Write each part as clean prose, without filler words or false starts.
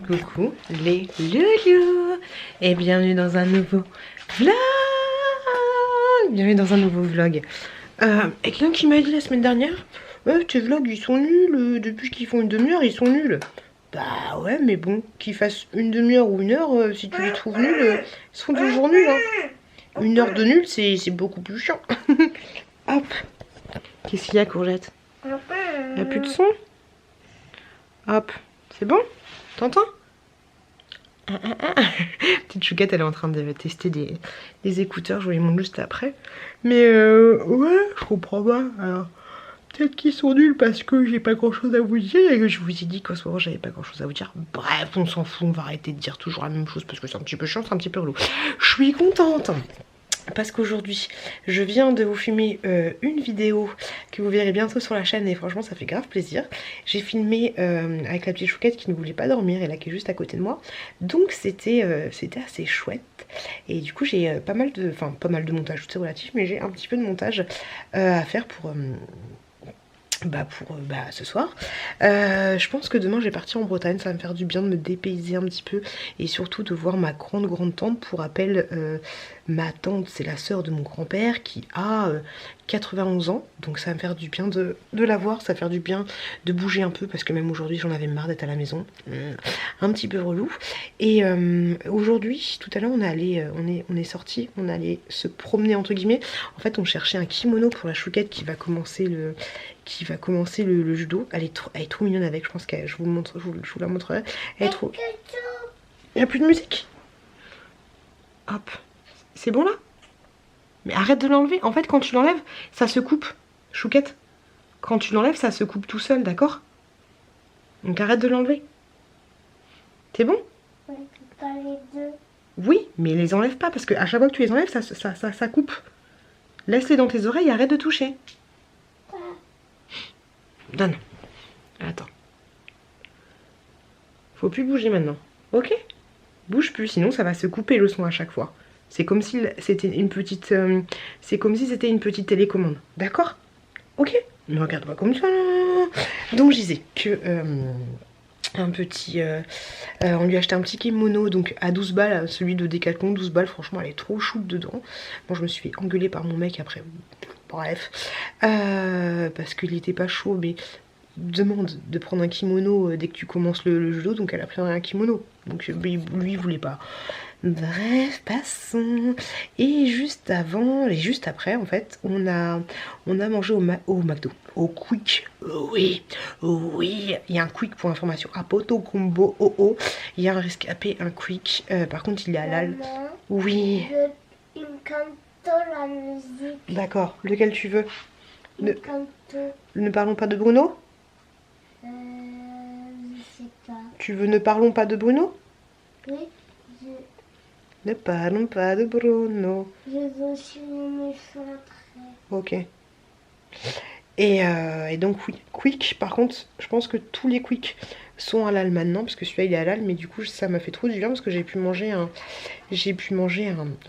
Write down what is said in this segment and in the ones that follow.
Coucou les loulous et bienvenue dans un nouveau vlog. Bienvenue dans un nouveau vlog. Et quelqu'un qui m'a dit la semaine dernière, tes vlogs ils sont nuls, depuis qu'ils font une demi-heure ils sont nuls. Bah ouais, mais bon, qu'ils fassent une demi-heure ou une heure, si tu les trouves nuls, ils sont toujours nuls, hein. Une heure de nul, c'est beaucoup plus chiant. Hop. Qu'est-ce qu'il y a, Courgette? Il n'y a plus de son? Hop. C'est bon? T'entends? Petite chouquette, elle est en train de tester des écouteurs, je vous les montre juste après. Mais ouais, je comprends pas. Alors, peut-être qu'ils sont nuls parce que j'ai pas grand chose à vous dire et que je vous ai dit qu'en ce moment j'avais pas grand chose à vous dire. Bref, on s'en fout, on va arrêter de dire toujours la même chose parce que c'est un petit peu chiant, c'est un petit peu relou. Je suis contente parce qu'aujourd'hui je viens de vous filmer une vidéo que vous verrez bientôt sur la chaîne et franchement ça fait grave plaisir. J'ai filmé avec la petite chouquette qui ne voulait pas dormir et là qui est juste à côté de moi, donc c'était assez chouette. Et du coup j'ai pas mal de montage, tout est relatif, mais j'ai un petit peu de montage à faire pour ce soir. Je pense que demain je vais partir en Bretagne, ça va me faire du bien de me dépayser un petit peu et surtout de voir ma grande tante. Pour rappel, ma tante c'est la sœur de mon grand-père qui a 91 ans, donc ça va me faire du bien de la voir, ça va faire du bien de bouger un peu parce que même aujourd'hui j'en avais marre d'être à la maison, un petit peu relou. Et aujourd'hui, tout à l'heure on est sorti, on allait se promener entre guillemets. En fait on cherchait un kimono pour la chouquette qui va commencer le judo. Elle est trop mignonne avec, je pense que je vous la montrerai. Elle est trop... Il n'y a plus de musique. Hop. C'est bon là? Mais arrête de l'enlever. En fait quand tu l'enlèves, ça se coupe. Chouquette. Quand tu l'enlèves, ça se coupe tout seul, d'accord? Donc arrête de l'enlever. C'est bon? Ouais, pas les deux. Oui, mais les enlève pas parce que à chaque fois que tu les enlèves, ça coupe. Laisse-les dans tes oreilles et arrête de toucher. Donne. Attends. Faut plus bouger maintenant. Ok? Bouge plus, sinon ça va se couper le son à chaque fois. C'est comme si c'était une petite... c'est comme si c'était une petite télécommande. D'accord? Ok? Ne regarde pas comme ça. Donc je disais que... un petit... on lui a acheté un petit kimono donc à 12 balles, celui de Decathlon, 12 balles. Franchement, elle est trop chouette dedans. Bon, je me suis fait engueuler par mon mec après... Bref, parce qu'il était pas chaud, mais demande de prendre un kimono dès que tu commences le judo, donc elle a pris un kimono, donc lui il voulait pas. Bref, passons. Et juste après en fait, on a mangé au McDo, au Quick. Oui, il y a un Quick pour information. À Poto Combo, il y a un rescapé, un Quick. Par contre, il est halal. Oui. La musique. D'accord, lequel tu veux? Ne parlons pas de Bruno? Je sais pas. Tu veux ne parlons pas de Bruno? Oui, Ne parlons pas de Bruno. je veux suivre mes cheveux après. Ok. Et donc oui, Quick, par contre, je pense que tous les Quick sont halal maintenant, parce que celui-là il est halal, mais du coup ça m'a fait trop du bien parce que j'ai pu manger un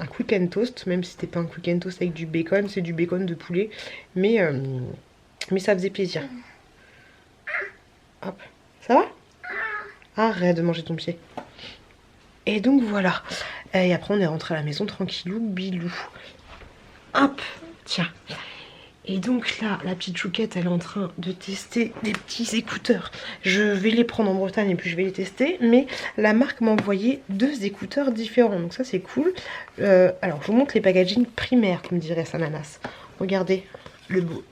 Quick and Toast, même si c'était pas un Quick and Toast avec du bacon, c'est du bacon de poulet, mais ça faisait plaisir. Hop, ça va? Arrête de manger ton pied. Et donc voilà. Et après on est rentré à la maison tranquillou bilou. Hop, tiens. Et donc là, la petite chouquette, elle est en train de tester des petits écouteurs. Je vais les prendre en Bretagne et puis je vais les tester. Mais la marque m'a envoyé 2 écouteurs différents. Donc ça, c'est cool. Alors, je vous montre les packaging primaires, comme dirait Sananas. Regardez le beau.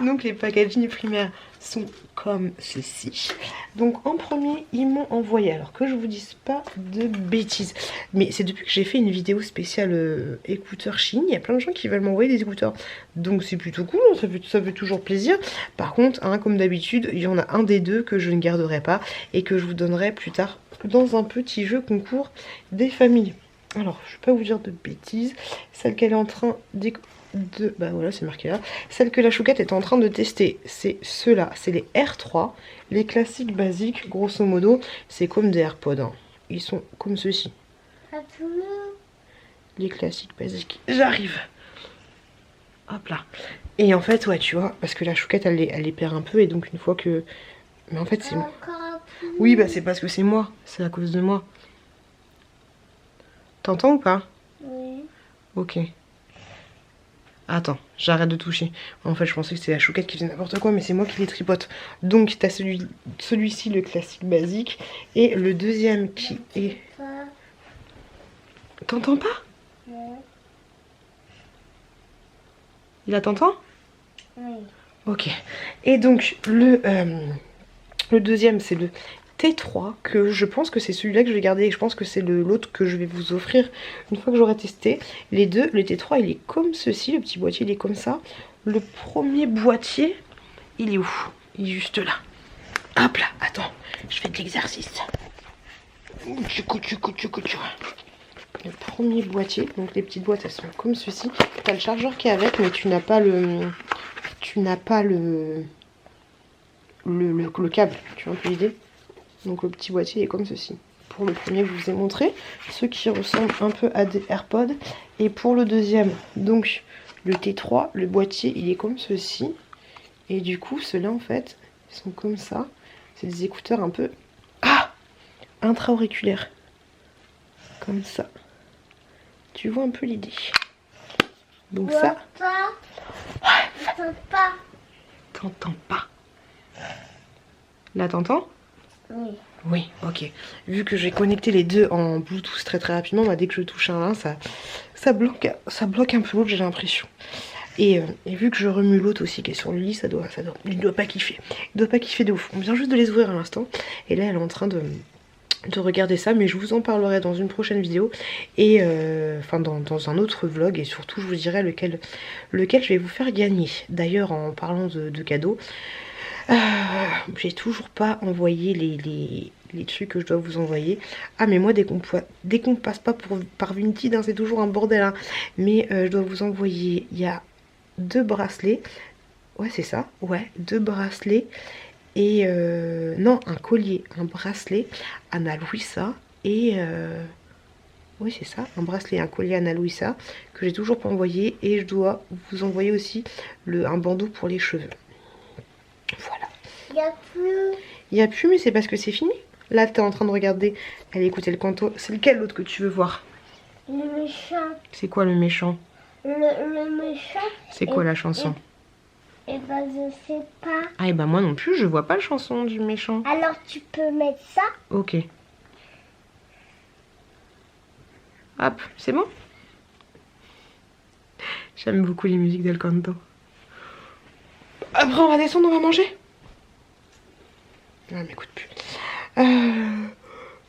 Donc les packaging primaires sont comme ceci. Donc en premier ils m'ont envoyé, alors que je vous dise pas de bêtises, mais c'est depuis que j'ai fait une vidéo spéciale écouteurs Chine, il y a plein de gens qui veulent m'envoyer des écouteurs, donc c'est plutôt cool, ça fait toujours plaisir. Par contre hein, comme d'habitude il y en a un des deux que je ne garderai pas et que je vous donnerai plus tard dans un petit jeu concours des familles. Alors je vais pas vous dire de bêtises, celle qu'elle est en train bah voilà, c'est marqué là. Celle que la chouquette est en train de tester, c'est ceux-là, c'est les R3, les classiques basiques, grosso modo, c'est comme des AirPods, hein. Ils sont comme ceux-ci. Les classiques basiques. J'arrive. Hop là. Et en fait, ouais, tu vois, parce que la chouquette, elle les perd un peu, et donc une fois que... Mais en fait, c'est... Oui, bah c'est parce que c'est moi. C'est à cause de moi. T'entends ou pas? Oui. Ok. Attends, j'arrête de toucher. En fait, je pensais que c'était la chouquette qui faisait n'importe quoi, mais c'est moi qui les tripote. Donc, t'as celui-ci, le classique basique. Et le deuxième qui est... Pas. T'entends pas? Non. Il a t'entend? Oui. Ok. Et donc, le deuxième, c'est le T3, que je pense que c'est celui-là que je vais garder. Et je pense que c'est l'autre que je vais vous offrir une fois que j'aurai testé. Les deux, le T3, il est comme ceci. Le petit boîtier, il est comme ça. Le premier boîtier, il est où? Il est juste là. Hop là, attends, je fais de l'exercice. Le premier boîtier, donc les petites boîtes, elles sont comme ceci. T'as le chargeur qui est avec, mais tu n'as pas le... le câble, tu vois un peu l'idée. Donc le petit boîtier est comme ceci. Pour le premier que je vous ai montré, ceux qui ressemblent un peu à des AirPods. Et pour le deuxième, donc le T3, le boîtier il est comme ceci. Et du coup, ceux-là en fait, ils sont comme ça. C'est des écouteurs un peu... Ah, intra-auriculaires. Comme ça. Tu vois un peu l'idée. Donc ça... Pas. Ouais. Pas. T'entends pas. Là, t'entends? Oui. Oui, ok. Vu que j'ai connecté les deux en Bluetooth très très rapidement, bah, dès que je touche un, ça bloque un peu l'autre, j'ai l'impression. Et vu que je remue l'autre aussi qui est sur le lit, il doit pas kiffer. Il doit pas kiffer de ouf. On vient juste de les ouvrir à l'instant. Et là, elle est en train de regarder ça, mais je vous en parlerai dans une prochaine vidéo. Et enfin dans un autre vlog. Et surtout, je vous dirai lequel je vais vous faire gagner. D'ailleurs, en parlant de cadeaux, j'ai toujours pas envoyé les trucs que je dois vous envoyer. Ah mais moi dès qu'on passe pas par Vinted, hein, c'est toujours un bordel, hein. Mais je dois vous envoyer, il y a 2 bracelets. Ouais c'est ça, ouais, 2 bracelets. Et non, un collier, un bracelet Ana Luisa. Et oui c'est ça, un bracelet et un collier Ana Luisa que j'ai toujours pas envoyé. Et je dois vous envoyer aussi un bandeau pour les cheveux. Voilà. Il n'y a plus. Il n'y a plus, mais c'est parce que c'est fini. Là, t'es en train de regarder. Elle écoutait le canto. C'est lequel l'autre que tu veux voir? Le méchant. C'est quoi le méchant? Le méchant. C'est quoi la chanson? Eh ben, je sais pas. Ah, et bah moi non plus, je vois pas la chanson du méchant. Alors, tu peux mettre ça. Ok. Hop, c'est bon? J'aime beaucoup les musiques d'El Canto. Après, on va descendre, on va manger. Ah, elle m'écoute plus.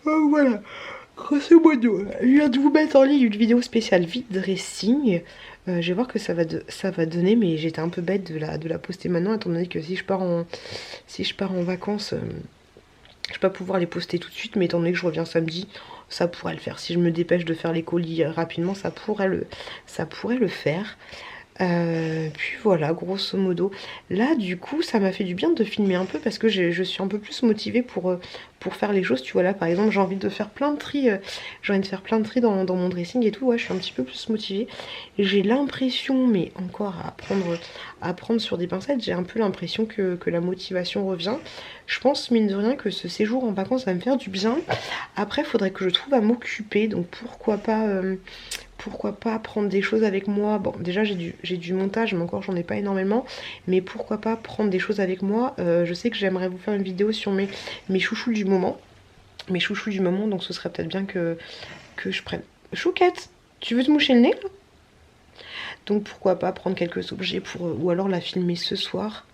Voilà. Grosso modo, je viens de vous mettre en ligne une vidéo spéciale vide dressing. Je vais voir que ça va donner, mais j'étais un peu bête de la poster maintenant, étant donné que si je pars en vacances, je vais pas pouvoir les poster tout de suite, mais étant donné que je reviens samedi, ça pourrait le faire. Si je me dépêche de faire les colis rapidement, ça pourrait le faire. Puis voilà, grosso modo. Là, du coup, ça m'a fait du bien de filmer un peu parce que je suis un peu plus motivée pour faire les choses. Tu vois, là, par exemple, j'ai envie de faire plein de tri. J'ai envie de faire plein de tri dans mon dressing et tout. Ouais, je suis un petit peu plus motivée. Et j'ai l'impression, mais encore à prendre sur des pincettes, j'ai un peu l'impression que la motivation revient. Je pense, mine de rien, que ce séjour en vacances va me faire du bien. Après, il faudrait que je trouve à m'occuper. Donc, pourquoi pas prendre des choses avec moi. Bon, déjà j'ai du montage, mais encore j'en ai pas énormément. Mais pourquoi pas prendre des choses avec moi. Je sais que j'aimerais vous faire une vidéo sur mes chouchous du moment. Mes chouchous du moment, donc ce serait peut-être bien que je prenne. Chouquette, tu veux te moucher le nez là? Donc pourquoi pas prendre quelques objets ou alors la filmer ce soir.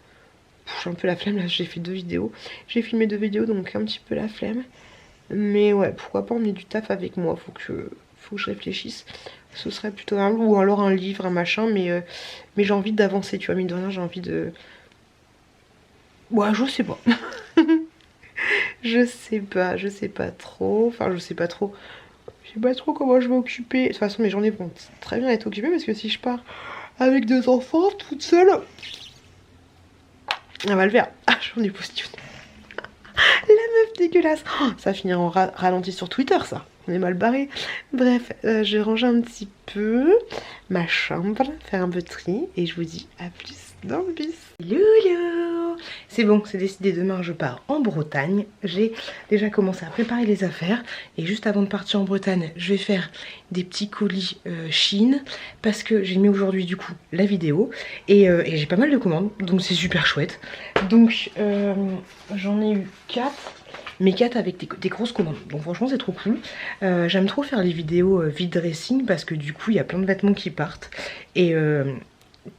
J'ai un peu la flemme là, j'ai fait 2 vidéos. J'ai filmé 2 vidéos, donc un petit peu la flemme. Mais ouais, pourquoi pas emmener du taf avec moi. Faut que je réfléchisse. Ce serait plutôt ou alors un livre, un machin, mais j'ai envie d'avancer, tu vois, mine de rien, j'ai envie de... Ouais, je sais pas. je sais pas trop. Enfin, je sais pas trop comment je vais m'occuper. De toute façon, mes journées vont très bien être occupées parce que si je pars avec 2 enfants, toute seule, elle va le faire. Ah, j'en ai posté une. La meuf dégueulasse. Oh, ça va finir en ralenti sur Twitter, ça. On est mal barré. Bref, je range un petit peu ma chambre, faire un peu de tri. Et je vous dis à plus dans le bus. Loulou, c'est bon, c'est décidé, demain je pars en Bretagne. J'ai déjà commencé à préparer les affaires. Et juste avant de partir en Bretagne, je vais faire des petits colis Chine. Parce que j'ai mis aujourd'hui du coup la vidéo. Et j'ai pas mal de commandes, donc c'est super chouette. Donc j'en ai eu 4. Mais 4 avec des grosses commandes. Donc franchement c'est trop cool. J'aime trop faire les vidéos vide dressing parce que du coup il y a plein de vêtements qui partent. Et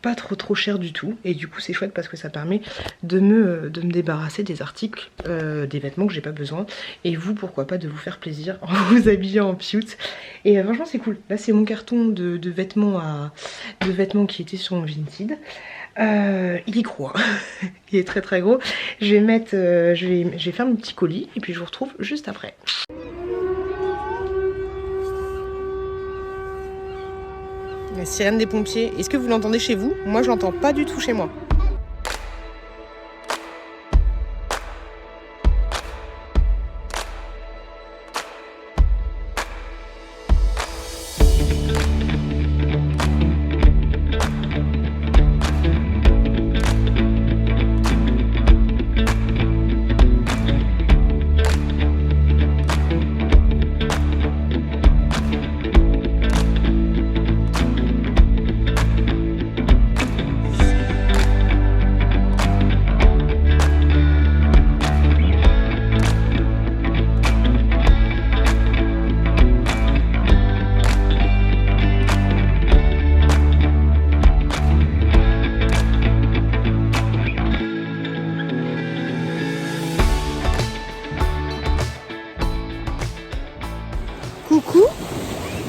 pas trop cher du tout. Et du coup c'est chouette parce que ça permet de me débarrasser des articles, des vêtements que j'ai pas besoin. Et vous, pourquoi pas, de vous faire plaisir en vous habillant en pioute. Et franchement c'est cool. Là c'est mon carton de vêtements qui était sur mon Vinted. Il est gros, hein. Il est très gros. Je vais mettre, je vais faire mon petit colis et puis je vous retrouve juste après. La sirène des pompiers, est-ce que vous l'entendez chez vous? Moi je l'entends pas du tout chez moi. Coucou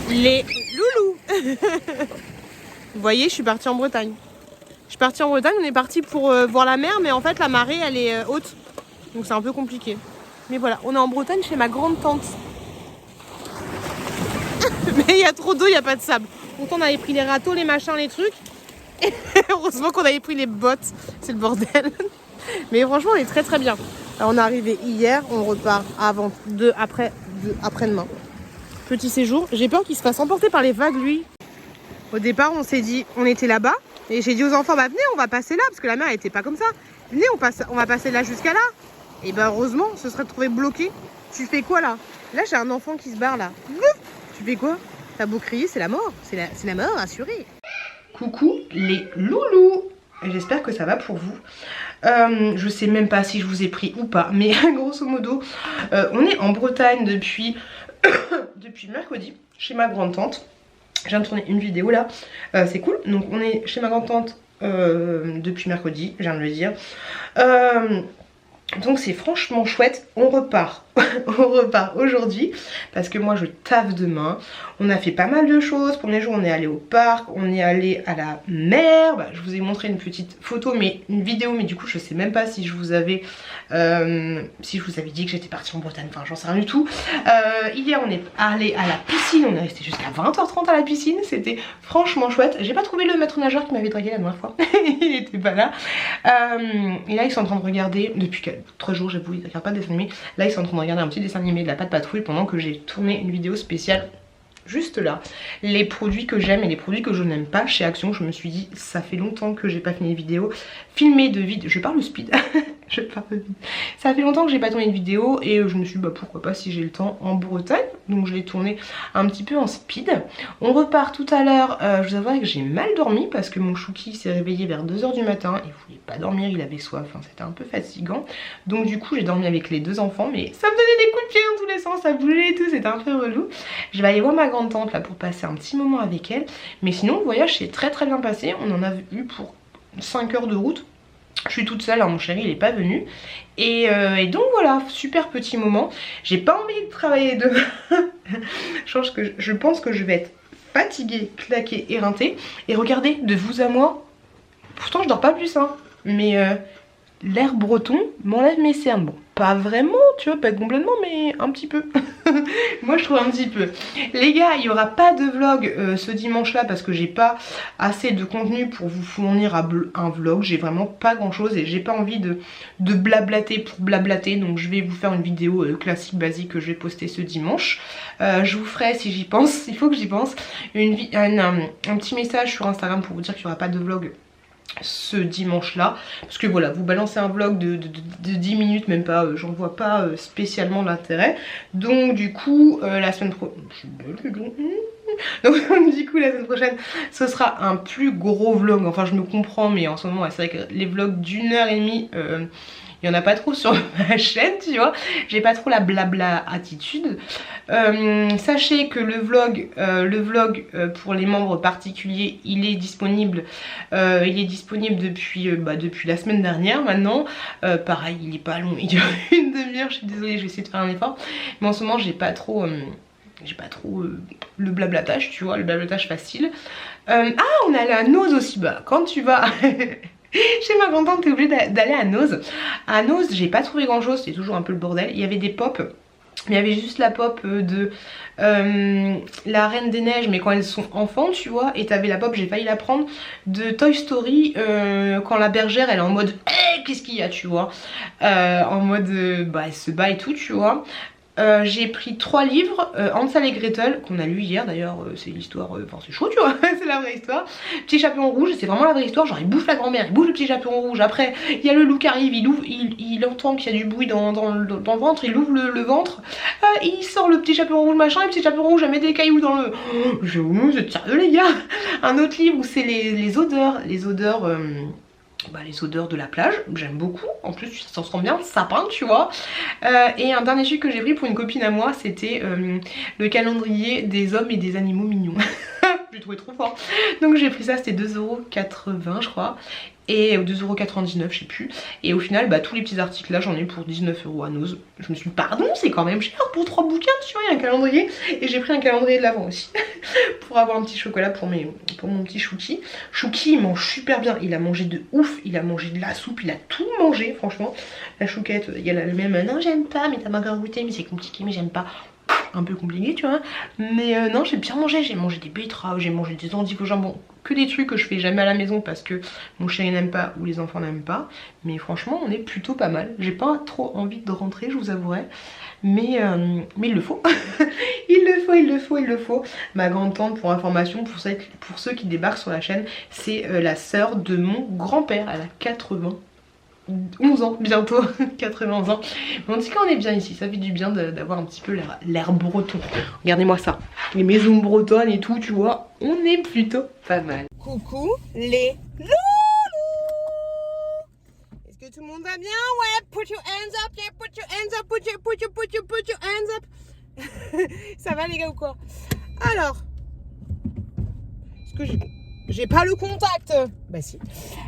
les loulous. Vous voyez, je suis partie en Bretagne. On est parti pour voir la mer, mais en fait la marée elle est haute. Donc c'est un peu compliqué. Mais voilà, on est en Bretagne chez ma grande tante. Mais il y a trop d'eau, il n'y a pas de sable. Pourtant on avait pris les râteaux, les machins, les trucs. Et heureusement qu'on avait pris les bottes. C'est le bordel. Mais franchement on est très bien. Alors, on est arrivé hier, on repart après-demain. Petit séjour. J'ai peur qu'il se fasse emporter par les vagues, lui. Au départ, on s'est dit, on était là-bas. Et j'ai dit aux enfants, bah venez, on va passer là. Parce que la mer, elle était pas comme ça. Venez, on va passer là jusqu'à là. Et bah heureusement, on se serait trouvé bloqué. Tu fais quoi là? Là, j'ai un enfant qui se barre là. Tu fais quoi? T'as beau crier, c'est la mort. C'est la mort assurée. Coucou les loulous. J'espère que ça va pour vous. Je sais même pas si je vous ai pris ou pas. Mais grosso modo, on est en Bretagne depuis mercredi chez ma grande tante. Je viens de tourner une vidéo là, c'est cool. Donc on est chez ma grande tante depuis mercredi, je viens de le dire. Donc c'est franchement chouette. On repart aujourd'hui parce que moi je taffe demain. On a fait pas mal de choses. Premier jour on est allé au parc, on est allé à la mer. Bah, je vous ai montré une petite photo, mais une vidéo, mais du coup je sais même pas si je vous avais dit que j'étais partie en Bretagne. Enfin j'en sais rien du tout. Hier on est allé à la piscine, on est resté jusqu'à 20h30 à la piscine. C'était franchement chouette. J'ai pas trouvé le maître nageur qui m'avait dragué la dernière fois. Il était pas là. Et là ils sont en train de regarder depuis 3 jours, j'avoue, ils regardent pas de dessin animé. Là ils sont en train de regarder un petit dessin animé de la Patte Patrouille pendant que j'ai tourné une vidéo spéciale juste là. Les produits que j'aime et les produits que je n'aime pas chez Action. Je me suis dit, ça fait longtemps que j'ai pas fini une vidéo filmée de vide. Je parle speed. Je parle vite. Ça fait longtemps que j'ai pas tourné une vidéo et je me suis dit bah pourquoi pas si j'ai le temps en Bretagne. Donc je l'ai tourné un petit peu en speed. On repart tout à l'heure. Je vous avouerai que j'ai mal dormi parce que mon chouki s'est réveillé vers 2 h du matin. Il voulait pas dormir, il avait soif, enfin, c'était un peu fatigant. Donc du coup j'ai dormi avec les 2 enfants, mais ça me donnait des coups de pied dans tous les sens, ça bougeait et tout, c'était un peu relou. Je vais aller voir ma grande tante là pour passer un petit moment avec elle. Mais sinon le voyage s'est très bien passé. On en a eu pour 5 heures de route. Je suis toute seule, hein, mon chéri il est pas venu. Et donc voilà, super petit moment. J'ai pas envie de travailler demain. Je pense que je vais être fatiguée, claquée, éreintée. Et regardez, de vous à moi, pourtant je dors pas plus hein. Mais l'air breton m'enlève mes cernes. Bon, pas vraiment, tu vois, pas complètement, mais un petit peu. Moi je trouve un petit peu. Les gars, il n'y aura pas de vlog ce dimanche là parce que j'ai pas assez de contenu pour vous fournir un vlog. J'ai vraiment pas grand chose et j'ai pas envie de blablater pour blablater. Donc je vais vous faire une vidéo classique basique que je vais poster ce dimanche. Je vous ferai, si j'y pense, il faut que j'y pense, un petit message sur Instagram pour vous dire qu'il n'y aura pas de vlog ce dimanche-là. Parce que voilà, vous balancez un vlog de 10 minutes, même pas, j'en vois pas spécialement l'intérêt. Donc du coup, la semaine prochaine... Donc du coup la semaine prochaine ce sera un plus gros vlog, enfin je me comprends mais en ce moment ouais, c'est vrai que les vlogs d'1h30 il n'y en a pas trop sur ma chaîne, tu vois, j'ai pas trop la blabla attitude. Sachez que le vlog pour les membres particuliers il est disponible depuis la semaine dernière maintenant. Pareil, il est pas long, il dure une demi-heure, je suis désolée, je vais essayer de faire un effort, mais en ce moment j'ai pas trop le blablatage, tu vois, le blablatage facile. Ah, on est allé à Noz aussi. Bah, quand tu vas chez ma grand-tante, t'es obligé d'aller à Noz. À Noz, j'ai pas trouvé grand chose, c'est toujours un peu le bordel. Il y avait des pop, il y avait juste la pop de la Reine des Neiges, mais quand elles sont enfants, tu vois. Et t'avais la pop, j'ai failli la prendre, de Toy Story, quand la bergère elle est en mode hey, qu'est-ce qu'il y a, tu vois, en mode bah elle se bat et tout, tu vois. J'ai pris 3 livres, Hansel et Gretel, qu'on a lu hier d'ailleurs, c'est l'histoire, enfin c'est chaud tu vois, c'est la vraie histoire. Petit chaperon rouge, c'est vraiment la vraie histoire, genre il bouffe la grand-mère, il bouffe le petit chaperon rouge, après il y a le loup qui arrive, il entend qu'il y a du bruit dans le ventre, il ouvre le ventre, il sort le petit chaperon rouge machin, et le petit chaperon rouge elle met des cailloux dans le... Oh, vous êtes sérieux les gars. Un autre livre où c'est les odeurs, les odeurs de la plage, j'aime beaucoup, en plus ça sent bien sapin tu vois. Et un dernier truc que j'ai pris pour une copine à moi, c'était le calendrier des hommes et des animaux mignons. J'ai trouvé trop fort. Donc j'ai pris ça, c'était 2,80€ je crois. Et 2,99€, je sais plus. Et au final, bah, tous les petits articles là, j'en ai eu pour 19€ à Noz. Je me suis dit, pardon, c'est quand même cher pour 3 bouquins, tu vois, il y a un calendrier. Et j'ai pris un calendrier de l'avant aussi. Pour avoir un petit chocolat pour mon petit Chouki. Chouki, il mange super bien. Il a mangé de ouf. Il a mangé de la soupe. Il a tout mangé, franchement. La chouquette, il y a le même, non, j'aime pas, mais t'as encore goûté, mais c'est compliqué, mais j'aime pas. Un peu compliqué tu vois, mais non j'ai bien mangé, j'ai mangé des betteraves, j'ai mangé des endives au jambon, que des trucs que je fais jamais à la maison parce que mon chéri n'aime pas ou les enfants n'aiment pas, mais franchement on est plutôt pas mal. J'ai pas trop envie de rentrer, je vous avouerai, mais il le faut. il le faut. Ma grande tante, pour information, pour ceux qui débarquent sur la chaîne, c'est la sœur de mon grand-père, elle a 91 ans bientôt. 91 ans. Mais en tout cas on est bien ici, ça fait du bien d'avoir un petit peu l'air breton. Regardez-moi ça, les maisons bretonnes et tout, tu vois, on est plutôt pas mal. Coucou les loulous. Est-ce que tout le monde va bien? Ouais, put your hands up, yeah, put your hands up, put your hands up. Ça va les gars ou quoi? Alors, est-ce que j'ai pas le contact? Bah si.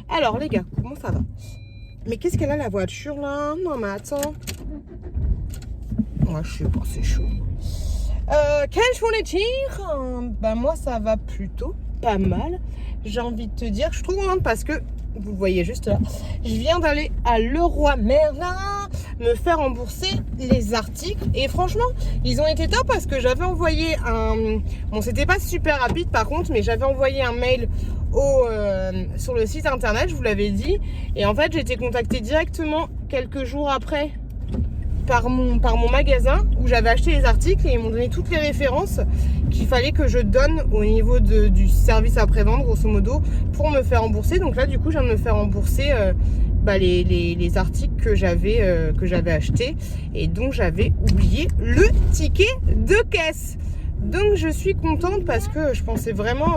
Alors les gars, comment ça va? Mais qu'est-ce qu'elle a la voiture là? Non mais attends. Ouais, je sais pas, c'est chaud. Quelle journée tire? Bah moi ça va plutôt pas mal. J'ai envie de te dire, je suis trop contente parce que, vous le voyez juste là, je viens d'aller à Leroy Merlin me faire rembourser les articles. Et franchement, ils ont été top parce que j'avais envoyé un... Bon, c'était pas super rapide par contre, mais j'avais envoyé un mail sur le site internet, je vous l'avais dit. Et en fait, j'ai été contactée directement quelques jours après par mon magasin où j'avais acheté les articles et ils m'ont donné toutes les références qu'il fallait que je donne au niveau du service après-vente grosso modo pour me faire rembourser. Donc là du coup je viens de me faire rembourser les articles que j'avais achetés et donc j'avais oublié le ticket de caisse. Donc je suis contente parce que je pensais vraiment...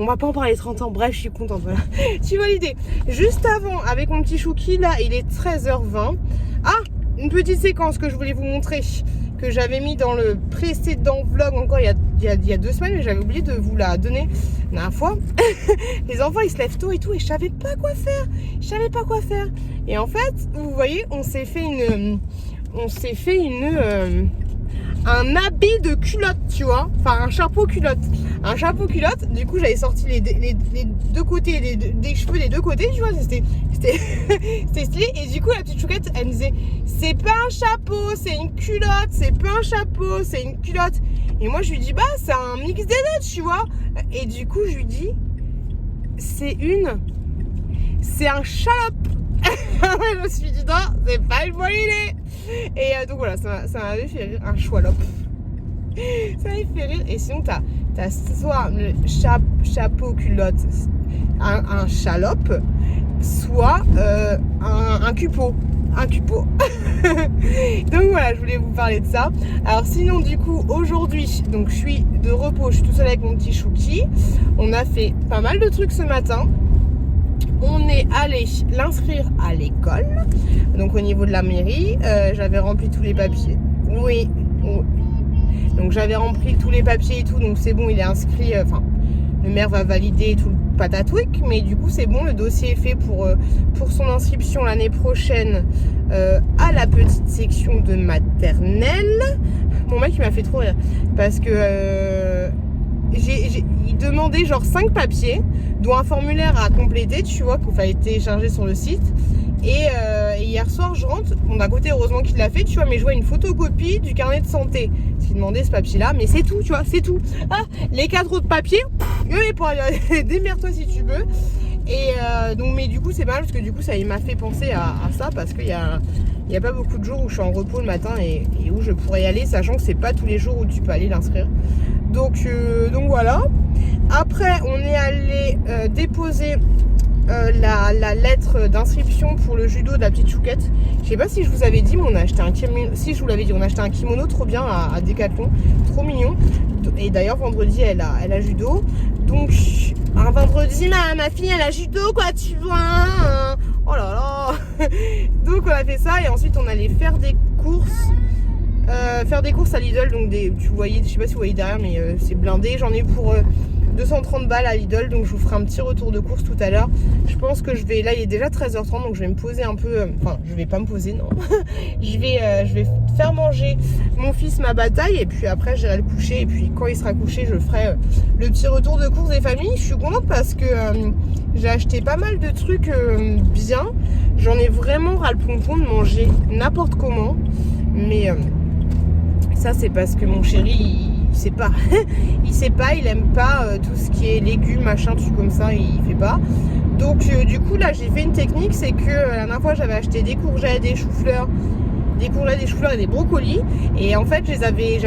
On va pas en parler 30 ans, bref je suis contente, voilà. Tu vois l'idée. Juste avant, avec mon petit Chouki là, il est 13h20. Ah, une petite séquence que je voulais vous montrer, que j'avais mis dans le précédent vlog encore il y a 2 semaines, mais j'avais oublié de vous la donner la dernière fois. Les enfants ils se lèvent tôt et tout et je savais pas quoi faire. Et en fait, vous voyez, on s'est fait un habit de culotte, tu vois, enfin un chapeau culotte. Du coup j'avais sorti les deux côtés, des cheveux des deux côtés, tu vois, c'était stylé. Et du coup la petite chouquette elle me disait, c'est pas un chapeau, c'est une culotte, c'est pas un chapeau, c'est une culotte. Et moi je lui dis, bah c'est un mix des deux, tu vois. Et du coup je lui dis, c'est un chalope. Je me suis dit, non, c'est pas une bonne idée. Et donc voilà, ça m'avait fait rire, un choualope. Ça m'avait fait rire. Et sinon, t'as T'as soit le chapeau culotte, un chalope, soit un cupeau. Un cupeau. Donc voilà, je voulais vous parler de ça. Alors sinon du coup aujourd'hui, donc je suis de repos, je suis tout seul avec mon petit Chouki. On a fait pas mal de trucs ce matin. On est allé l'inscrire à l'école, donc au niveau de la mairie. J'avais rempli tous les papiers. Oui. Donc j'avais rempli tous les papiers et tout, donc c'est bon, il est inscrit. Enfin, le maire va valider tout le patatouic, mais du coup c'est bon, le dossier est fait pour son inscription l'année prochaine à la petite section de maternelle. Mon mec il m'a fait trop rire parce que il demandait genre 5 papiers, dont un formulaire à compléter, tu vois, qu'il fallait télécharger sur le site. Et hier soir, je rentre. Bon, d'un côté, heureusement qu'il l'a fait, tu vois, mais je vois une photocopie du carnet de santé. J'ai demandé ce papier-là, mais c'est tout, tu vois, c'est tout. Ah, les 4 autres papiers, démerde-toi si tu veux. Et donc, mais du coup, c'est mal parce que du coup, ça m'a fait penser à ça parce qu'il y a pas beaucoup de jours où je suis en repos le matin et où je pourrais y aller, sachant que c'est pas tous les jours où tu peux aller l'inscrire. Donc voilà. Après, on est allé déposer la lettre d'inscription pour le judo de la petite Chouquette. Je sais pas si je vous avais dit, mais on a acheté un kimono. Si je vous l'avais dit, on a acheté un kimono trop bien à Decathlon, trop mignon. Et d'ailleurs vendredi elle a judo. Donc un vendredi ma fille elle a judo quoi, tu vois. Hein. Oh là là. Donc on a fait ça et ensuite on allait faire des courses. À Lidl, donc tu voyez, je sais pas si vous voyez derrière, mais c'est blindé. J'en ai pour 230 balles à Lidl, donc je vous ferai un petit retour de course tout à l'heure. Je pense que là il est déjà 13h30, donc je vais me poser un peu, enfin je vais pas me poser, non. je vais faire manger mon fils ma bataille et puis après j'irai le coucher et puis quand il sera couché je ferai le petit retour de course des familles. Je suis contente parce que j'ai acheté pas mal de trucs bien. J'en ai vraiment ras le pompon de manger n'importe comment, mais ça c'est parce que mon chéri il sait pas. il aime pas tout ce qui est légumes, machin, trucs comme ça, il fait pas. Donc du coup là j'ai fait une technique, c'est que la dernière fois j'avais acheté des courgettes, des choux-fleurs et des brocolis. Et en fait j'avais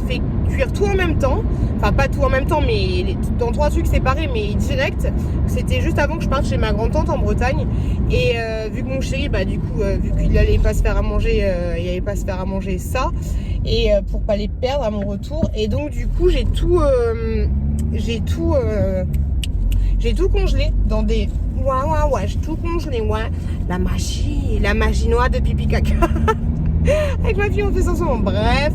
fait cuire tout en même temps. Enfin pas tout en même temps, mais dans 3 trucs séparés, mais direct. C'était juste avant que je parte chez ma grand-tante en Bretagne. Et vu que mon chéri, bah du coup, vu qu'il allait pas se faire à manger, il allait pas se faire à manger ça. Et pour pas les perdre à mon retour. Et donc du coup j'ai tout congelé dans des... Ouais, j'ai tout congelé, ouais. La magie noire de pipi caca. Avec ma fille on fait ça ensemble. Bref,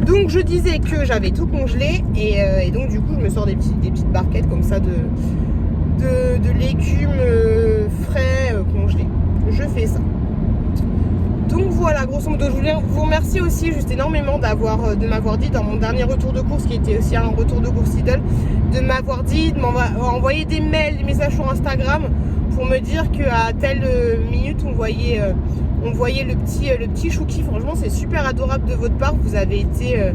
donc je disais que j'avais tout congelé et donc du coup je me sors des petites barquettes comme ça de légumes frais congelés. Je fais ça. Donc voilà, grosso modo, je voulais vous remercier aussi juste énormément de m'avoir dit dans mon dernier retour de course, qui était aussi un retour de course Lidl, de m'avoir dit, de m'envoyer des mails, des messages sur Instagram pour me dire qu'à telle minute on voyait le petit Chouki. Franchement c'est super adorable de votre part, vous avez été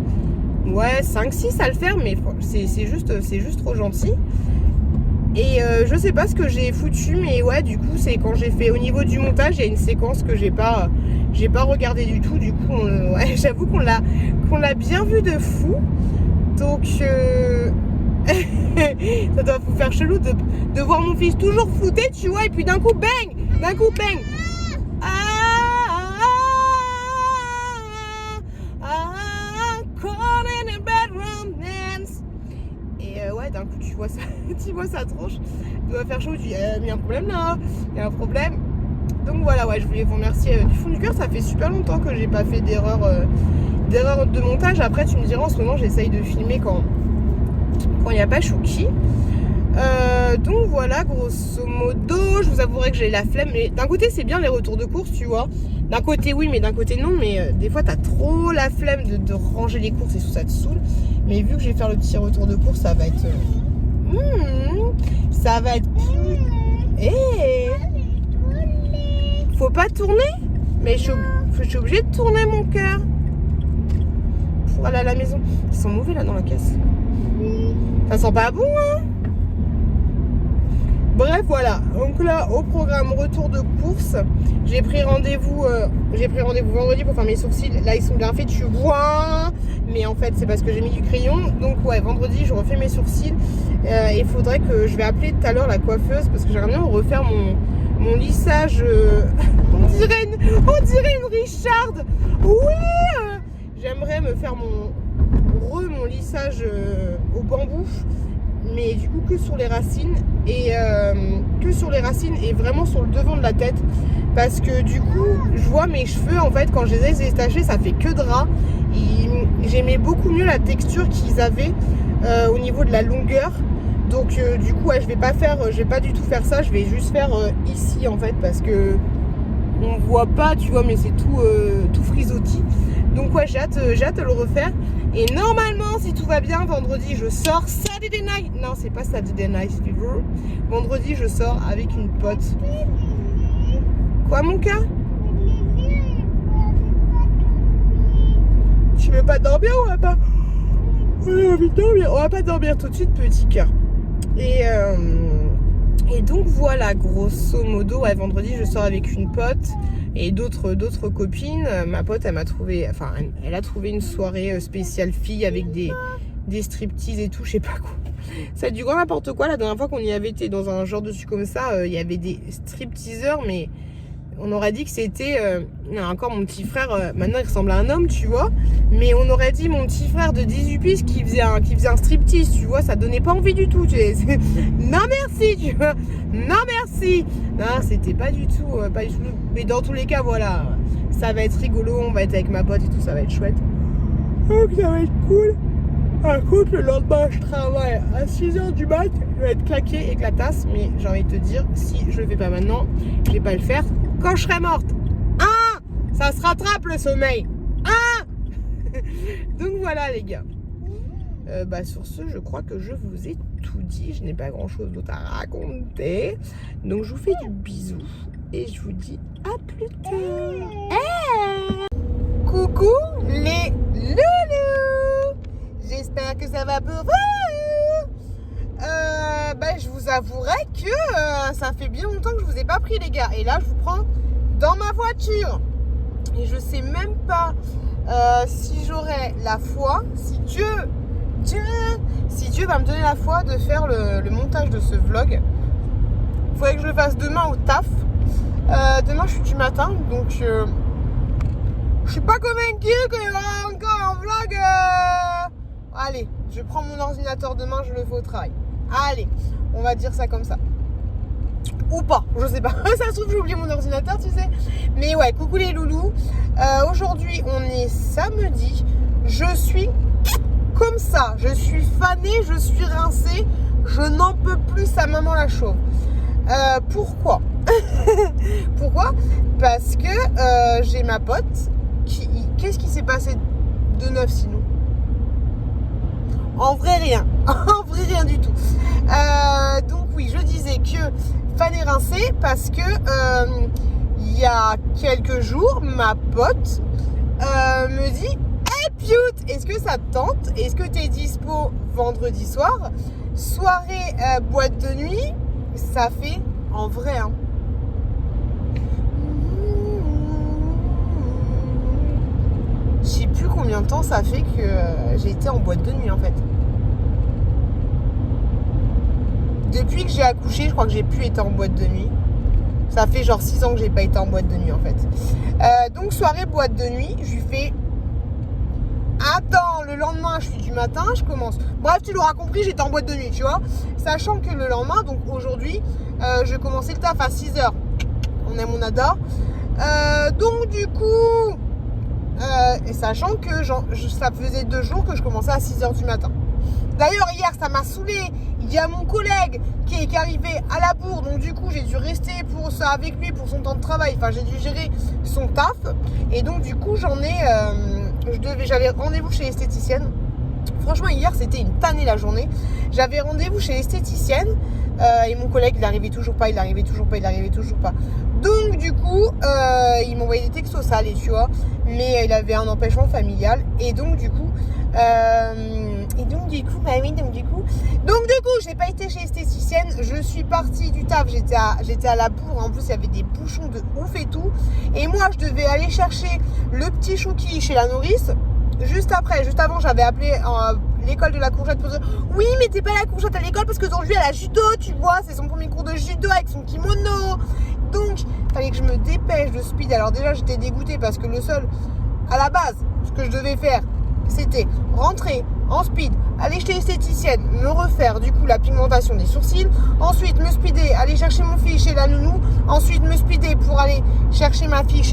5-6 à le faire, mais c'est juste trop gentil. Et je sais pas ce que j'ai foutu, mais ouais, du coup c'est quand j'ai fait au niveau du montage, il y a une séquence que j'ai pas regardé du tout. Du coup j'avoue qu'on l'a bien vu de fou. Donc ça doit vous faire chelou de voir mon fils toujours flouté, tu vois, et puis d'un coup bang. Ouais, d'un coup tu vois sa tronche, il doit faire chaud, tu dis mais il y a un problème là, il y a un problème. Donc voilà, ouais, je voulais vous remercier du fond du cœur. Ça fait super longtemps que j'ai pas fait d'erreur de montage. Après tu me diras, en ce moment j'essaye de filmer quand il n'y a pas Chouki. Donc voilà, grosso modo, je vous avouerai que j'ai la flemme. Mais d'un côté c'est bien les retours de course, tu vois. D'un côté oui, mais d'un côté non. Mais des fois t'as trop la flemme de ranger les courses et tout ça te saoule. Mais vu que je vais faire le petit retour de course, ça va être... ça va être... Faut pas tourner. Mais je suis obligée de tourner mon cœur pour aller à la maison. Ils sont mauvais là dans la caisse. Ça sent pas bon, hein. Bref, voilà. Donc là, au programme retour de course, j'ai pris rendez-vous vendredi pour faire mes sourcils. Là, ils sont bien faits, tu vois. Mais en fait, c'est parce que j'ai mis du crayon. Donc ouais, vendredi, je refais mes sourcils. Il faudrait que je vais appeler tout à l'heure la coiffeuse parce que j'aimerais bien refaire mon lissage. On dirait une Richarde. Oui. J'aimerais me faire mon lissage au bambou. Mais du coup que sur les racines et vraiment sur le devant de la tête parce que du coup je vois mes cheveux en fait quand je les ai détachés ça fait que drap. J'aimais beaucoup mieux la texture qu'ils avaient au niveau de la longueur, donc du coup ouais, je vais pas du tout faire ça, je vais juste faire ici en fait parce que on voit pas tu vois mais c'est tout frisottis. Donc ouais, j'ai hâte de le refaire. Et normalement, si tout va bien, vendredi, je sors Saturday Night. Non, c'est pas Saturday Night Fever. Vendredi, je sors avec une pote. Quoi, mon cœur? Tu veux pas dormir ou on va pas? On a envie de dormir. On va pas dormir tout de suite, petit cœur. Et donc voilà, grosso modo, ouais, vendredi, je sors avec une pote. Et d'autres copines, ma pote, elle a trouvé une soirée spéciale fille avec des striptease et tout, je sais pas quoi. C'est du grand n'importe quoi. La dernière fois qu'on y avait été dans un genre dessus comme ça, il y avait des stripteaseurs, mais on aurait dit que c'était encore mon petit frère. Maintenant, il ressemble à un homme, tu vois. Mais on aurait dit mon petit frère de 18 piges qui faisait un striptease, tu vois. Ça donnait pas envie du tout. Non merci, tu vois. Non merci. Non, c'était pas du tout. Mais dans tous les cas, voilà. Ça va être rigolo. On va être avec ma pote et tout. Ça va être chouette. Donc, ça va être cool. Par contre, le lendemain, je travaille à 6h du mat. Je vais être claquée, éclatasse. Mais j'ai envie de te dire, si je le fais pas maintenant, je vais pas le faire quand je serai morte. Hein? Ça se rattrape le sommeil. Hein? Donc voilà les gars. Sur ce, je crois que je vous ai tout dit. Je n'ai pas grand chose d'autre à raconter. Donc je vous fais du bisou. Et je vous dis à plus tard. Hey! Coucou les loulous. J'espère que ça va pour vous. Je vous avouerai que ça fait bien longtemps que je vous ai pas pris les gars. Et là je vous prends dans ma voiture. Et je sais même pas si j'aurai la foi, si Dieu va me donner la foi de faire le montage de ce vlog. Il faudrait que je le fasse demain au taf. Demain je suis du matin, donc je suis pas convaincue qu'il y aura encore un vlog. Allez, je prends mon ordinateur demain, je le fais au travail. Allez, on va dire ça comme ça. Ou pas, je sais pas. Ça se trouve, j'ai oublié mon ordinateur, tu sais. Mais ouais, coucou les loulous. Aujourd'hui, on est samedi. Je suis comme ça. Je suis fanée, je suis rincée. Je n'en peux plus, sa maman la chauve. Pourquoi? Pourquoi? Parce que j'ai ma pote. Qu'est-ce qui s'est passé de neuf sinon? En vrai, rien. En vrai, rien du tout. Donc oui, je disais que fallait rincer parce que il y a quelques jours, ma pote me dit « Hey Pioute, est-ce que ça te tente? Est-ce que tu es dispo vendredi soir? Soirée boîte de nuit, ça fait en vrai, hein. » Je sais plus combien de temps ça fait que j'ai été en boîte de nuit en fait. Depuis que j'ai accouché, je crois que j'ai plus été en boîte de nuit. Ça fait genre 6 ans que j'ai pas été en boîte de nuit en fait. Donc soirée boîte de nuit, je lui fais... Attends, le lendemain je suis du matin, je commence. Bref, tu l'auras compris, j'étais en boîte de nuit, tu vois. Sachant que le lendemain, donc aujourd'hui, je commençais le taf à 6h. On est mon ada. Donc du coup... et sachant que ça faisait 2 jours que je commençais à 6h du matin. D'ailleurs hier ça m'a saoulé. Il y a mon collègue qui est arrivé à la bourre. Donc du coup j'ai dû rester avec lui pour son temps de travail. Enfin j'ai dû gérer son taf. Et donc du coup j'avais rendez-vous chez l'esthéticienne. Franchement hier c'était une tannée la journée. J'avais rendez-vous chez l'esthéticienne. Et mon collègue il arrivait toujours pas. Donc du coup il m'envoyait des textos salés, tu vois. Mais il avait un empêchement familial. Et donc du coup Et donc du coup, je n'ai pas été chez l'esthéticienne. Je suis partie du taf, j'étais à la bourre. En plus, il y avait des bouchons de ouf et tout. Et moi, je devais aller chercher le petit Chouki chez la nourrice. Juste avant, j'avais appelé l'école de la courgette pour dire oui, mais t'es pas à la courgette à l'école parce qu'aujourd'hui elle a judo, tu vois, c'est son premier cours de judo avec son kimono. Donc, fallait que je me dépêche de speed. Alors déjà, j'étais dégoûtée parce que le seul, à la base, ce que je devais faire, c'était rentrer en speed, aller chez l'esthéticienne, me refaire du coup la pigmentation des sourcils, ensuite me speeder, aller chercher mon fils chez la nounou, ensuite me speeder pour aller chercher ma fille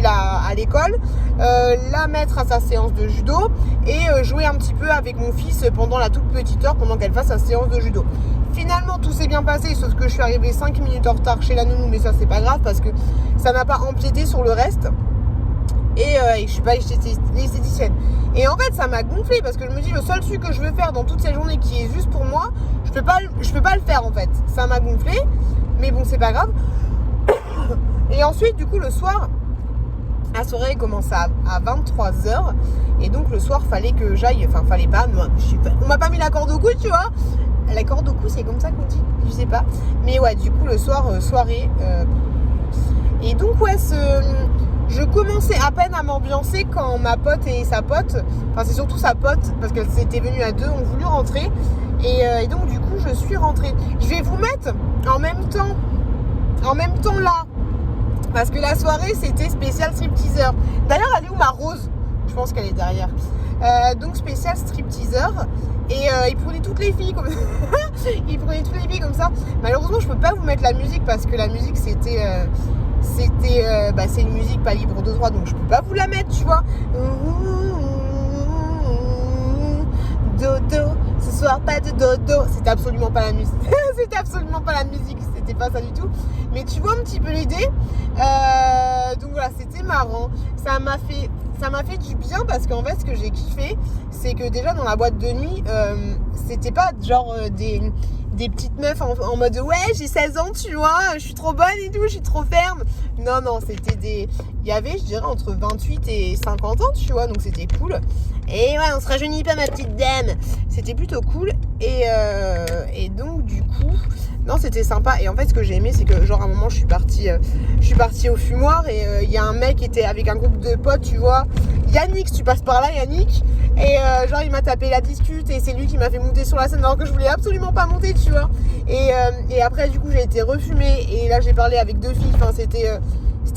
à l'école, la mettre à sa séance de judo et jouer un petit peu avec mon fils pendant la toute petite heure pendant qu'elle fasse sa séance de judo. Finalement, tout s'est bien passé, sauf que je suis arrivée 5 minutes en retard chez la nounou, mais ça c'est pas grave parce que ça n'a pas empiété sur le reste. Et je suis pas l'esthéticienne. Et en fait, ça m'a gonflé parce que je me dis, le seul truc que je veux faire dans toute cette journée qui est juste pour moi, je peux pas le faire en fait. Ça m'a gonflé, mais bon, c'est pas grave. Et ensuite, du coup, le soir, la soirée commençait à 23h. Et donc, le soir, fallait que j'aille. Enfin, fallait pas. On m'a pas mis la corde au cou, tu vois. La corde au cou, c'est comme ça qu'on dit. Je sais pas. Mais ouais, du coup, le soir, soirée. Et donc, ouais, je commençais à peine à m'ambiancer quand ma pote et sa pote, enfin c'est surtout sa pote parce qu'elle s'était venue à deux, ont voulu rentrer et donc du coup je suis rentrée. Je vais vous mettre en même temps là, parce que la soirée c'était spécial stripteaseur. D'ailleurs elle est où ma rose? Je pense qu'elle est derrière. Donc spécial stripteaseur et il prenait toutes les filles comme ça. Malheureusement je peux pas vous mettre la musique parce que la musique c'est une musique pas libre de droit, donc je peux pas vous la mettre, tu vois. Dodo, ce soir pas de dodo. C'était absolument pas la musique. C'était pas ça du tout. Mais tu vois un petit peu l'idée. Donc voilà, c'était marrant. Ça m'a fait du bien parce qu'en fait, ce que j'ai kiffé, c'est que déjà dans la boîte de nuit, c'était pas genre des petites meufs en mode ouais, j'ai 16 ans, tu vois, je suis trop bonne et tout, je suis trop ferme. Non, c'était il y avait, je dirais, entre 28 et 50 ans, tu vois, donc c'était cool. Et ouais, on se rajeunit pas, ma petite dame. C'était plutôt cool. Et donc, du coup, non, c'était sympa. Et en fait, ce que j'ai aimé, c'est que, genre, à un moment, je suis partie au fumoir et il y a un mec qui était avec un groupe de potes, tu vois. Yannick, si tu passes par là, Yannick. Et genre, il m'a tapé la discute et c'est lui qui m'a fait monter sur la scène alors que je voulais absolument pas monter, tu vois. Et après, du coup, j'ai été refumée et là, j'ai parlé avec deux filles. Enfin, c'était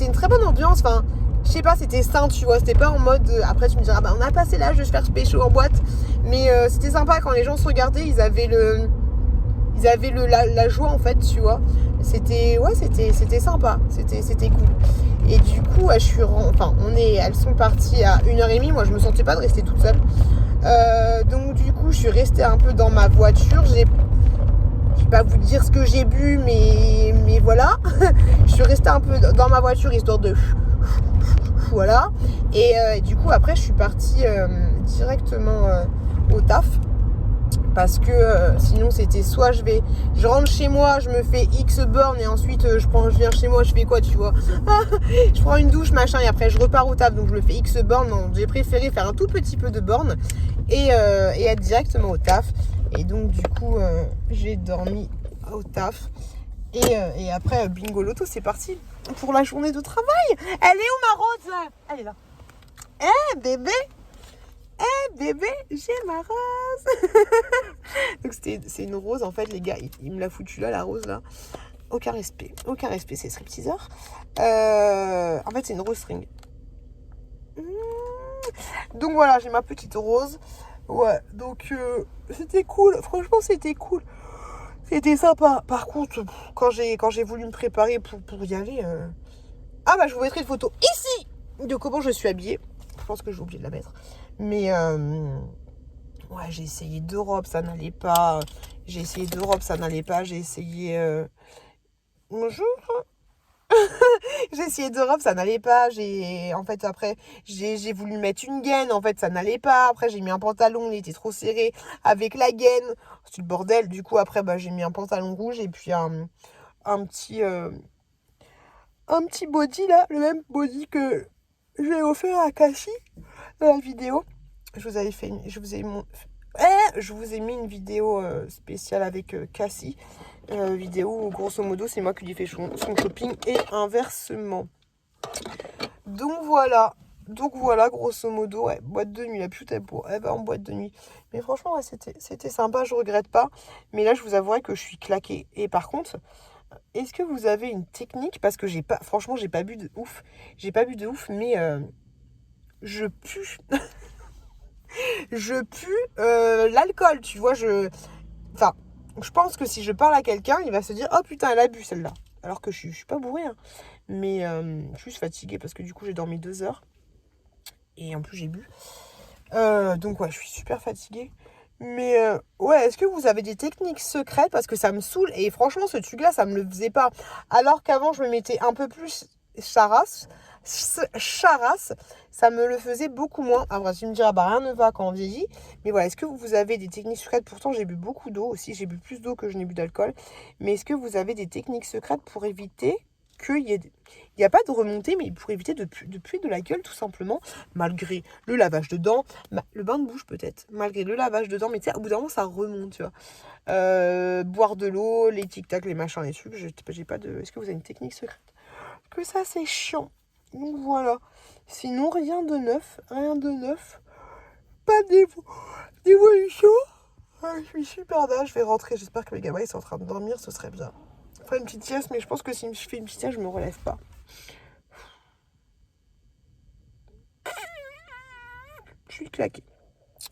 une très bonne ambiance. Enfin, je sais pas, c'était sain, tu vois. C'était pas en mode. Après, tu me diras, bah, on a passé l'âge de se faire pécho en boîte. Mais c'était sympa quand les gens se regardaient, ils avaient la joie en fait, tu vois. C'était sympa, c'était cool. Et du coup, elles sont parties à 1h30. Moi, je me sentais pas de rester toute seule. Donc du coup, je suis restée un peu dans ma voiture. Je vais pas vous dire ce que j'ai bu, mais voilà. Je suis restée un peu dans ma voiture histoire de voilà. Et du coup, après, je suis partie directement au taf. Parce que sinon c'était soit je rentre chez moi, je me fais X bornes et ensuite je viens chez moi, je fais quoi, tu vois. Je prends une douche, machin, et après je repars au taf, donc je me fais X bornes. Non, j'ai préféré faire un tout petit peu de bornes et être directement au taf. Et donc du coup j'ai dormi au taf. Et après bingo loto, c'est parti pour la journée de travail. Elle est où ma rose là? Elle est là. Bébé, bébé, j'ai ma rose. Donc c'est une rose en fait, les gars, il me l'a foutu là, la rose là. Aucun respect, c'est stripteaseur. En fait c'est une rose string. Donc voilà, j'ai ma petite rose. Ouais, donc c'était cool, franchement c'était cool. C'était sympa. Par contre, quand j'ai voulu me préparer pour y aller, ah bah je vous mettrai une photo ici de comment je suis habillée. Je pense que j'ai oublié de la mettre. Mais ouais, j'ai essayé 2 robes, ça n'allait pas. J'ai essayé bonjour. J'ai essayé 2 robes, ça n'allait pas. En fait, après, j'ai voulu mettre une gaine. En fait, ça n'allait pas. Après, j'ai mis un pantalon, il était trop serré avec la gaine. C'est le bordel. Du coup, après, bah, j'ai mis un pantalon rouge et puis un petit body là, le même body que j'ai offert à Cassie dans la vidéo. je vous avais fait je vous ai mis une vidéo spéciale avec Cassie. Vidéo où grosso modo c'est moi qui lui fais son shopping et inversement. Donc voilà, grosso modo, ouais, boîte de nuit, la pute elle va en boîte de nuit. Mais franchement, ouais, c'était sympa, je regrette pas. Mais là, je vous avouerai que je suis claquée. Et par contre, est-ce que vous avez une technique? Parce que franchement, j'ai pas bu de ouf. Mais je pue. Je pue l'alcool, tu vois, Enfin, je pense que si je parle à quelqu'un, il va se dire « Oh putain, elle a bu celle-là ». Alors que je suis pas bourrée, hein. Mais je suis juste fatiguée parce que du coup, j'ai dormi 2 heures. Et en plus, j'ai bu. Donc ouais, je suis super fatiguée. Mais ouais, est-ce que vous avez des techniques secrètes? Parce que ça me saoule. Et franchement, ce truc-là, ça me le faisait pas. Alors qu'avant, je me mettais un peu plus charasse, ça me le faisait beaucoup moins. Après, tu me diras, bah rien ne va quand on vieillit. Mais voilà, est-ce que vous avez des techniques secrètes? Pourtant, j'ai bu beaucoup d'eau aussi. J'ai bu plus d'eau que je n'ai bu d'alcool. Mais est-ce que vous avez des techniques secrètes pour éviter qu'il y ait... Il n'y a pas de remontée, mais pour éviter de puer de la gueule, tout simplement, malgré le lavage de dents, le bain de bouche peut-être, malgré le lavage de dents, mais tu sais, au bout d'un moment, ça remonte, tu vois. Boire de l'eau, les tic-tac, les machins, les trucs, j'ai pas de... Est-ce que vous avez une technique secrète? Que ça, c'est chiant. Donc voilà. Sinon, rien de neuf. Pas d'évolution. Je suis super dingue, je vais rentrer, j'espère que mes gamins ils sont en train de dormir, ce serait bien. Faire une petite sieste, mais je pense que si je fais une petite sieste, je me relève pas. Je suis claquée.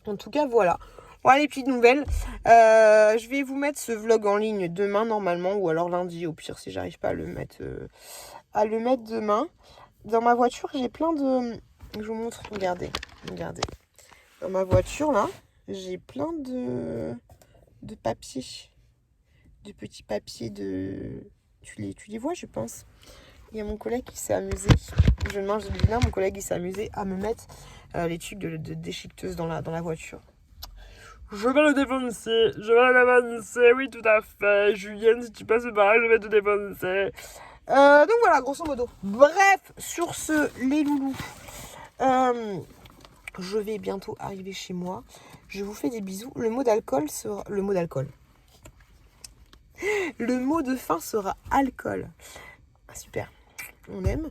En tout cas, voilà. Voilà les petites nouvelles. Je vais vous mettre ce vlog en ligne demain normalement, ou alors lundi, au pire si j'arrive pas à le mettre demain. Dans ma voiture, j'ai plein de... Je vous montre, regardez. Dans ma voiture, là, j'ai plein de papiers. De petits papiers de... Tu les vois, je pense. Il y a mon collègue qui s'est amusé. Je mange du dîner, mon collègue il s'est amusé à me mettre les trucs de déchiqueteuse dans la voiture. Je vais le défoncer, oui tout à fait. Julienne, si tu passes par là, je vais te défoncer. Donc voilà, grosso modo. Bref, sur ce, les loulous, je vais bientôt arriver chez moi. Je vous fais des bisous. Le mot d'alcool sera... Le mot de fin sera alcool. Super, on aime.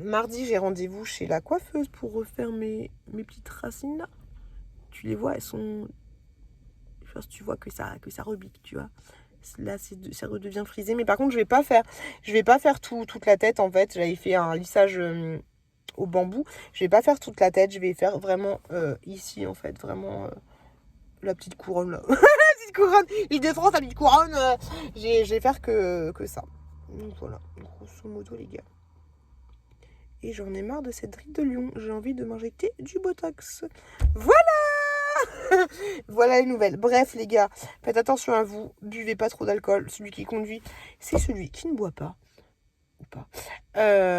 Mardi, j'ai rendez-vous chez la coiffeuse pour refaire mes petites racines là. Tu les vois, elles sont... Je pense que tu vois que ça rebique, tu vois. Là, ça redevient frisé. Mais par contre, je vais pas faire toute la tête, en fait. J'avais fait un lissage au bambou. Je vais pas faire toute la tête. Je vais faire vraiment ici, en fait. Vraiment la petite couronne, là. La petite couronne. L'île de France, la petite couronne. Je vais faire que ça. Donc voilà, grosso modo, les gars. Et j'en ai marre de cette drille de lion. J'ai envie de m'injecter du botox. Voilà. Voilà les nouvelles. Bref, les gars, faites attention à vous. Buvez pas trop d'alcool. Celui qui conduit, c'est celui qui ne boit pas. Ou pas.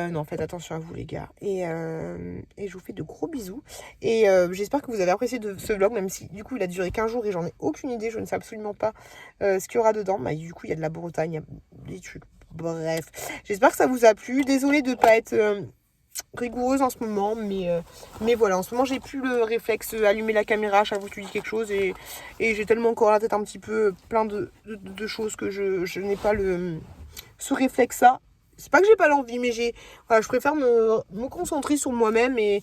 Non, faites attention à vous, les gars. Et je vous fais de gros bisous. Et j'espère que vous avez apprécié ce vlog, même si du coup il a duré 15 jours et j'en ai aucune idée. Je ne sais absolument pas ce qu'il y aura dedans. Mais du coup, il y a de la Bretagne, il y a des trucs. Bref, j'espère que ça vous a plu. Désolée de ne pas être rigoureuse en ce moment, mais voilà, en ce moment j'ai plus le réflexe allumer la caméra à chaque fois que tu dis quelque chose et j'ai tellement encore la tête un petit peu plein de choses que je n'ai pas ce réflexe là. C'est pas que j'ai pas l'envie, mais voilà, je préfère me concentrer sur moi-même et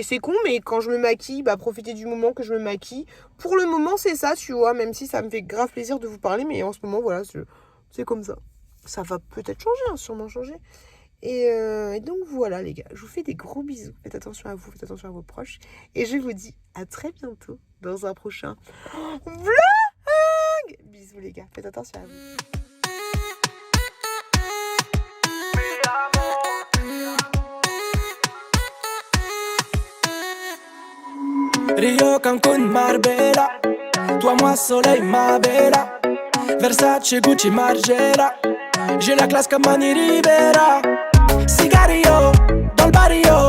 c'est con, mais quand je me maquille, bah profiter du moment que je me maquille. Pour le moment c'est ça, tu vois, même si ça me fait grave plaisir de vous parler, mais en ce moment voilà, c'est comme ça. Ça va peut-être changer, hein, sûrement changer. Et donc voilà les gars, je vous fais des gros bisous. Faites attention à vous, faites attention à vos proches. Et je vous dis à très bientôt dans un prochain vlog. Bisous les gars, faites attention à vous. Rio, Cancun, Marbella. Toi, moi, soleil, ma bella. Versace, Gucci, Margiela. J'ai la classe comme Mani Rivera. Sigario, dans le barrio.